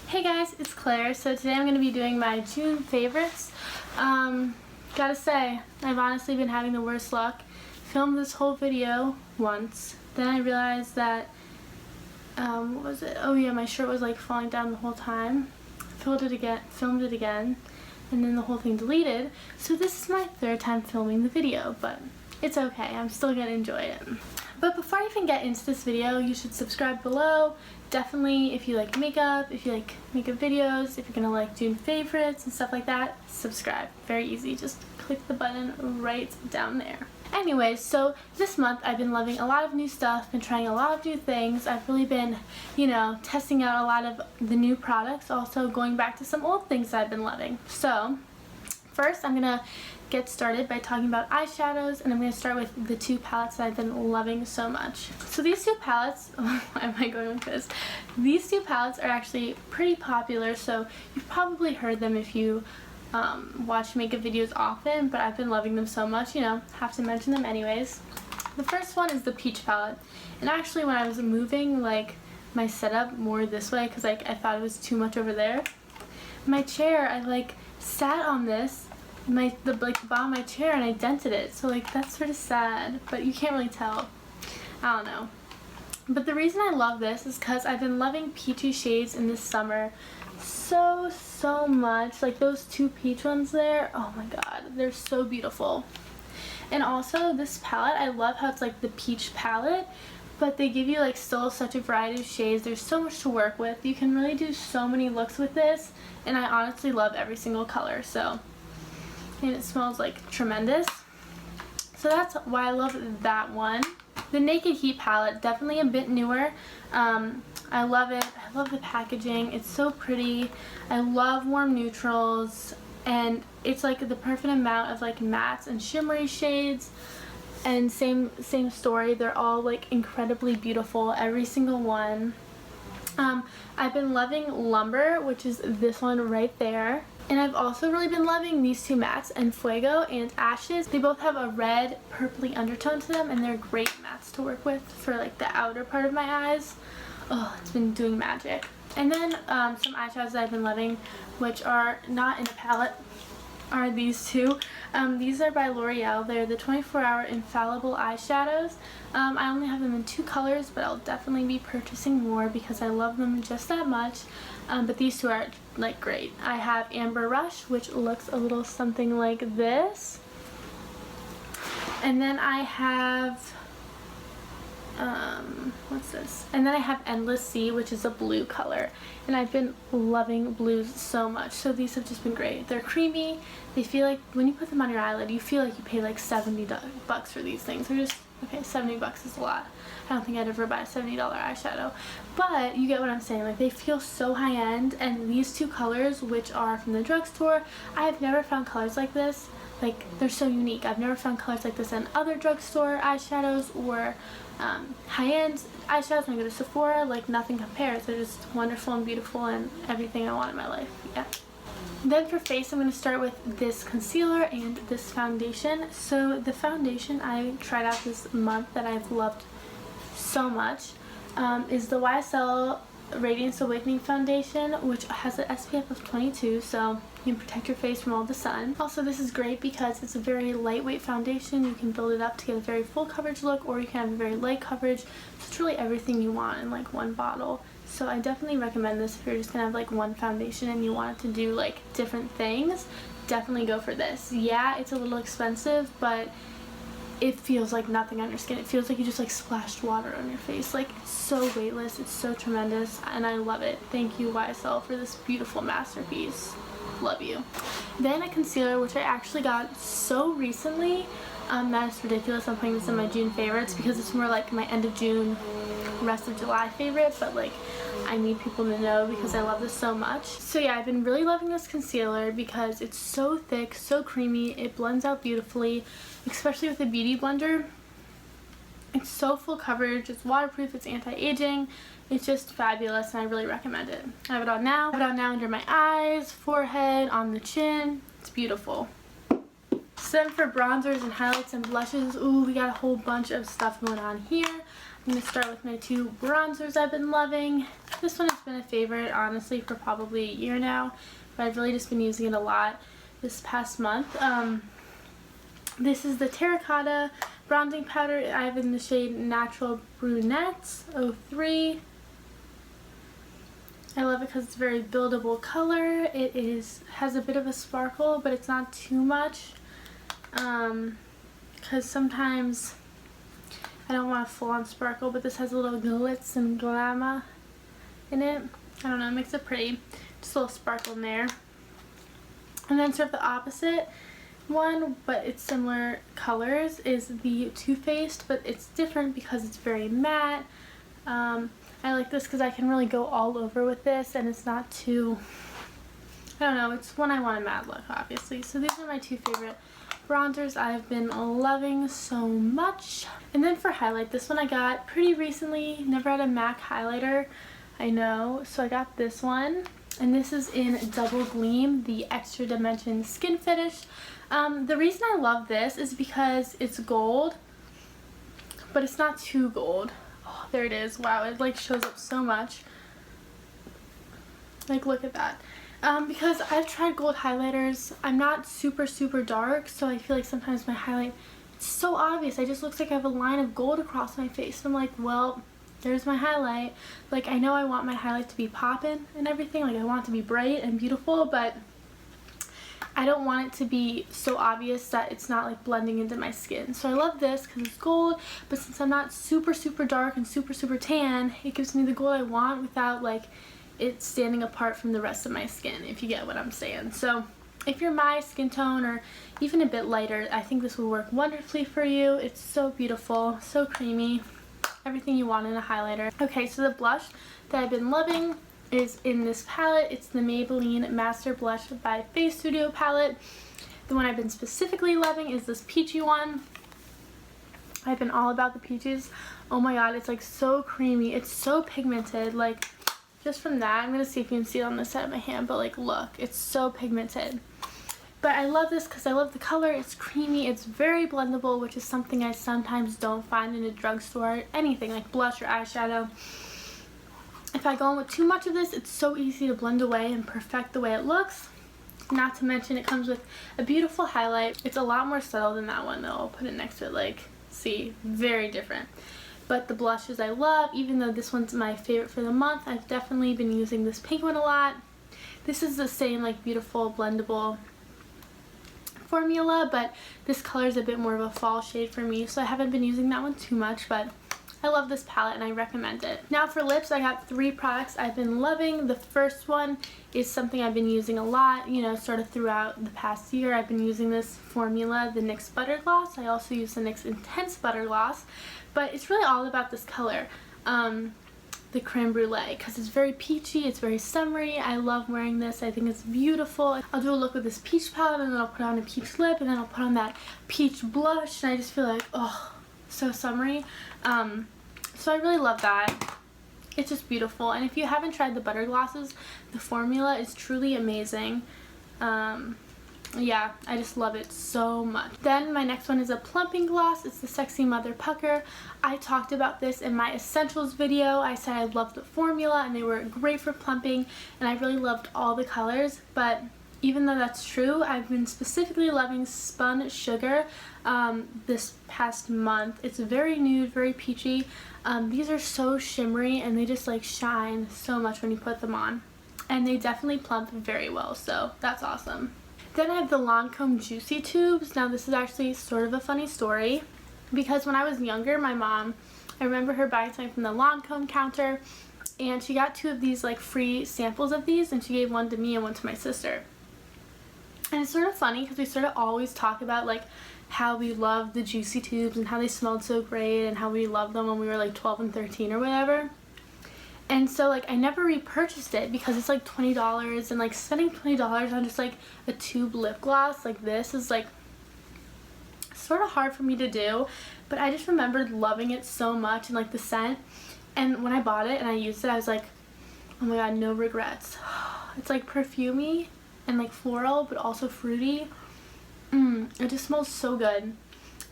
Hey guys, it's Claire. So today I'm going to be doing my June favorites. Gotta say, I've honestly been having the worst luck. Filmed this whole video once, then I realized that, what was it? Oh yeah, my shirt was like falling down the whole time. Filmed it again, and then the whole thing deleted. So this is my third time filming the video, but it's okay. I'm still going to enjoy it. But before I even get into this video, you should subscribe below. Definitely, if you like makeup, if you like makeup videos, if you're gonna like June favorites and stuff like that, subscribe. Very easy, just click the button right down there. Anyways, so this month I've been loving a lot of new stuff, been trying a lot of new things. I've really been, testing out a lot of the new products, also going back to some old things that I've been loving. So, first I'm gonna get started by talking about eyeshadows, and I'm going to start with the two palettes that I've been loving so much. So these two palettes, why am I going with this? These two palettes are actually pretty popular, so you've probably heard them if you watch makeup videos often, but I've been loving them so much, have to mention them anyways. The first one is the Peach palette, and actually when I was moving my setup more this way, because I thought it was too much over there, my chair, I sat on this, the bottom of my chair, and I dented it, so that's sort of sad, but you can't really tell. I don't know. But the reason I love this is because I've been loving peachy shades in this summer so much. Those two peach ones there, oh my god, they're so beautiful. And also this palette, I love how it's the peach palette, but they give you still such a variety of shades. There's so much to work with. You can really do so many looks with this, and I honestly love every single color. And it smells tremendous. So that's why I love that one. The Naked Heat palette, definitely a bit newer. I love it. I love the packaging. It's so pretty. I love warm neutrals, and it's the perfect amount of mattes and shimmery shades. And same story. They're all incredibly beautiful, every single one. I've been loving Lumber, which is this one right there. And I've also really been loving these two mattes, and Fuego and Ashes. They both have a red, purpley undertone to them, and they're great mattes to work with for the outer part of my eyes. Oh, it's been doing magic. And then some eyeshadows that I've been loving, which are not in a palette, are these two. These are by L'Oreal. They're the 24-hour infallible eyeshadows. I only have them in two colors, but I'll definitely be purchasing more because I love them just that much. But these two are great. I have Amber Rush, which looks a little something like this. And then I have what's this? And then I have Endless Sea, which is a blue color, and I've been loving blues so much. So these have just been great. They're creamy. They feel when you put them on your eyelid, you feel you pay $70 for these things. They're just, okay, $70 is a lot. I don't think I'd ever buy a $70 eyeshadow, but you get what I'm saying. They feel so high-end, and these two colors, which are from the drugstore, I have never found colors like this. They're so unique. I've never found colors like this in other drugstore eyeshadows or high-end eyeshadows. When I go to Sephora, nothing compares. They're just wonderful and beautiful and everything I want in my life. Yeah. Then for face, I'm going to start with this concealer and this foundation. So the foundation I tried out this month that I've loved so much is the YSL Radiance Awakening Foundation, which has an SPF of 22, so you can protect your face from all the sun. Also, this is great because it's a very lightweight foundation. You can build it up to get a very full coverage look, or you can have a very light coverage. So it's really everything you want in one bottle. So I definitely recommend this if you're just gonna have one foundation and you want it to do different things. Definitely go for this. Yeah, it's a little expensive, but it feels like nothing on your skin. It feels like you just splashed water on your face. It's so weightless, it's so tremendous, and I love it. Thank you, YSL, for this beautiful masterpiece. Love you. Then a concealer, which I actually got so recently, that is ridiculous. I'm putting this in my June favorites because it's more my end of June, rest of July favorite, but I need people to know because I love this so much. So yeah, I've been really loving this concealer because it's so thick, so creamy, it blends out beautifully, especially with a beauty blender. It's so full coverage, it's waterproof, it's anti-aging, it's just fabulous, and I really recommend it. I have it on now. I have it on now under my eyes, forehead, on the chin. It's beautiful. So then for bronzers and highlights and blushes, ooh, we got a whole bunch of stuff going on here. I'm going to start with my two bronzers I've been loving. This one has been a favorite, honestly, for probably a year now, but I've really just been using it a lot this past month. This is the Terracotta bronzing powder. I have in the shade Natural Brunette 03. I love it because it's a very buildable color. It has a bit of a sparkle, but it's not too much. Because sometimes I don't want a full-on sparkle, but this has a little glitz and glamour in it. I don't know, it makes it pretty. Just a little sparkle in there. And then sort of the opposite one, but it's similar colors, is the Too Faced, but it's different because it's very matte. I like this because I can really go all over with this, and it's not too, I don't know, it's when I want a matte look, obviously. So these are my two favorite bronzers I've been loving so much. And then for highlight, this one I got pretty recently. Never had a MAC highlighter, I know, so I got this one. And this is in Double Gleam, the Extra Dimension Skin Finish. The reason I love this is because it's gold, but it's not too gold. Oh, there it is. Wow, it like shows up so much. Like, look at that. Because I've tried gold highlighters. I'm not super dark, so I feel like sometimes my highlight, it's so obvious. It just looks like I have a line of gold across my face. So I'm like, well, there's my highlight. Like, I know I want my highlight to be poppin' and everything. Like, I want it to be bright and beautiful, but I don't want it to be so obvious that it's not like blending into my skin. So I love this because it's gold, but since I'm not super dark and super tan, it gives me the gold I want without like it standing apart from the rest of my skin, if you get what I'm saying. So if you're my skin tone or even a bit lighter, I think this will work wonderfully for you. It's so beautiful, so creamy, everything you want in a highlighter. Okay, so the blush that I've been loving is in this palette. It's the Maybelline Master Blush by Face Studio palette. The one I've been specifically loving is this peachy one. I've been all about the peaches. Oh my god, it's like so creamy. It's so pigmented. Like, just from that, I'm going to see if you can see it on this side of my hand, but like, look, it's so pigmented. But I love this because I love the color. It's creamy, it's very blendable, which is something I sometimes don't find in a drugstore. Anything like blush or eyeshadow. If I go in with too much of this, it's so easy to blend away and perfect the way it looks. Not to mention it comes with a beautiful highlight. It's a lot more subtle than that one though. I'll put it next to it, like, see, very different. But the blushes I love, even though this one's my favorite for the month, I've definitely been using this pink one a lot. This is the same like beautiful blendable formula, but this color is a bit more of a fall shade for me, so I haven't been using that one too much, but I love this palette and I recommend it. Now for lips, I got 3 products I've been loving. The first one is something I've been using a lot, you know, sort of throughout the past year. I've been using this formula, the NYX Butter Gloss. I also use the NYX Intense Butter Gloss, but it's really all about this color, the Creme Brulee, because it's very peachy, it's very summery. I love wearing this. I think it's beautiful. I'll do a look with this peach palette, and then I'll put on a peach lip, and then I'll put on that peach blush, and I just feel like, oh, so summery. So I really love that. It's just beautiful. And if you haven't tried the butter glosses, the formula is truly amazing. Yeah, I just love it so much. Then my next one is a plumping gloss. It's the Sexy Mother Pucker. I talked about this in my essentials video. I said I loved the formula and they were great for plumping, and I really loved all the colors. But even though that's true, I've been specifically loving Spun Sugar this past month. It's very nude, very peachy. These are so shimmery and they just like shine so much when you put them on. And they definitely plump very well, so that's awesome. Then I have the Lancome Juicy Tubes. Now this is actually sort of a funny story, because when I was younger, my mom, I remember her buying something from the Lancome counter, and she got 2 of these like free samples of these, and she gave one to me and one to my sister. And it's sort of funny because we sort of always talk about like how we loved the Juicy Tubes and how they smelled so great and how we loved them when we were like 12 and 13 or whatever. And so like I never repurchased it because it's like $20, and like spending $20 on just like a tube lip gloss like this is like sort of hard for me to do. But I just remembered loving it so much and like the scent, and when I bought it and I used it, I was like, oh my god, no regrets. It's like perfumey and like floral, but also fruity. It just smells so good.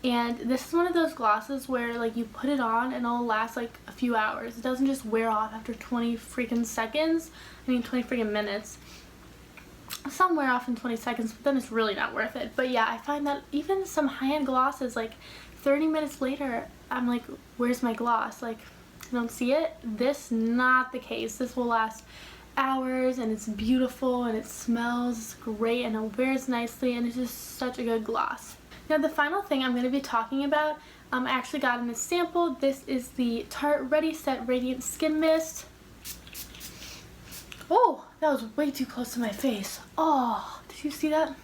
And this is one of those glosses where like you put it on and it'll last like a few hours. It doesn't just wear off after 20 freaking seconds. I mean 20 freaking minutes. Some wear off in 20 seconds, but then it's really not worth it. But yeah, I find that even some high-end glosses, like 30 minutes later, I'm like, where's my gloss? Like, I don't see it. This, not the case. This will last hours, and it's beautiful, and it smells great, and it wears nicely, and it's just such a good gloss. Now the final thing I'm going to be talking about, I actually got in a sample. This is the Tarte Ready Set Radiant Skin Mist. Oh, that was way too close to my face. Oh, did you see that?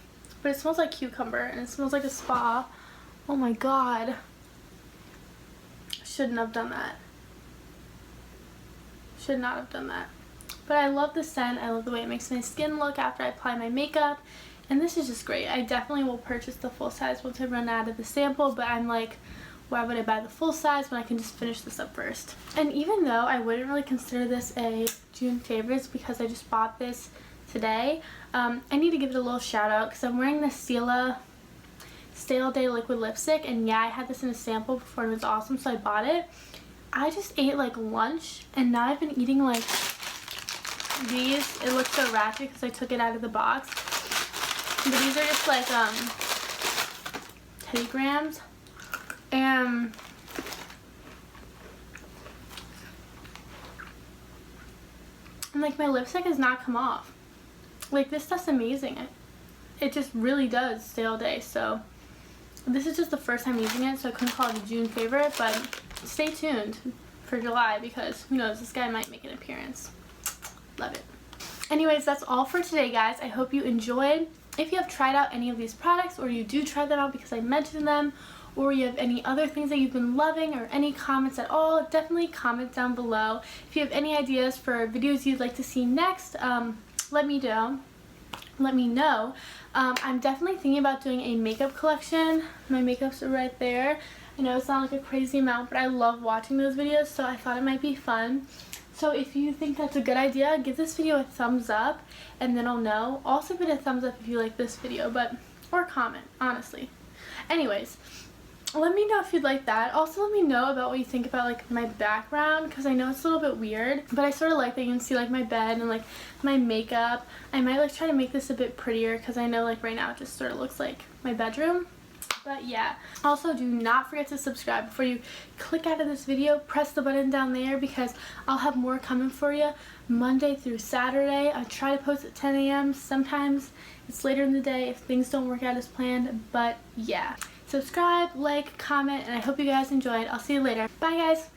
But it smells like cucumber, and it smells like a spa. Oh my god. Shouldn't have done that. Should not have done that. But I love the scent. I love the way it makes my skin look after I apply my makeup. And this is just great. I definitely will purchase the full size once I run out of the sample, but I'm like, why would I buy the full size when I can just finish this up first? And even though I wouldn't really consider this a June favorites because I just bought this today, I need to give it a little shout out because I'm wearing the Stila Stale Day liquid lipstick, and yeah, I had this in a sample before and it was awesome, so I bought it. I just ate like lunch, and now I've been eating like these. It looks so ratchet because I took it out of the box, but these are just like Teddy Grahams, and like my lipstick has not come off. Like, this stuff's amazing. It just really does stay all day. So this is just the first time using it, so I couldn't call it a June favorite, but stay tuned for July because who knows, this guy might make an appearance. Love it. Anyways, that's all for today, guys. I hope you enjoyed. If you have tried out any of these products, or you do try them out because I mentioned them, or you have any other things that you've been loving, or any comments at all, definitely comment down below. If you have any ideas for videos you'd like to see next, let me know. I'm definitely thinking about doing a makeup collection. My makeups are right there. I know it's not like a crazy amount, but I love watching those videos, so I thought it might be fun. So if you think that's a good idea, give this video a thumbs up, and then I'll know. Also give it a thumbs up if you like this video, or comment, honestly. Anyways, let me know if you'd like that. Also let me know about what you think about like my background, because I know it's a little bit weird, but I sort of like that you can see like my bed and like my makeup. I might like try to make this a bit prettier, because I know like right now it just sort of looks like my bedroom. But yeah, also do not forget to subscribe before you click out of this video. Press the button down there because I'll have more coming for you Monday through Saturday. I try to post at 10 a.m. Sometimes it's later in the day if things don't work out as planned, but yeah. Subscribe, like, comment, and I hope you guys enjoyed. I'll see you later. Bye, guys.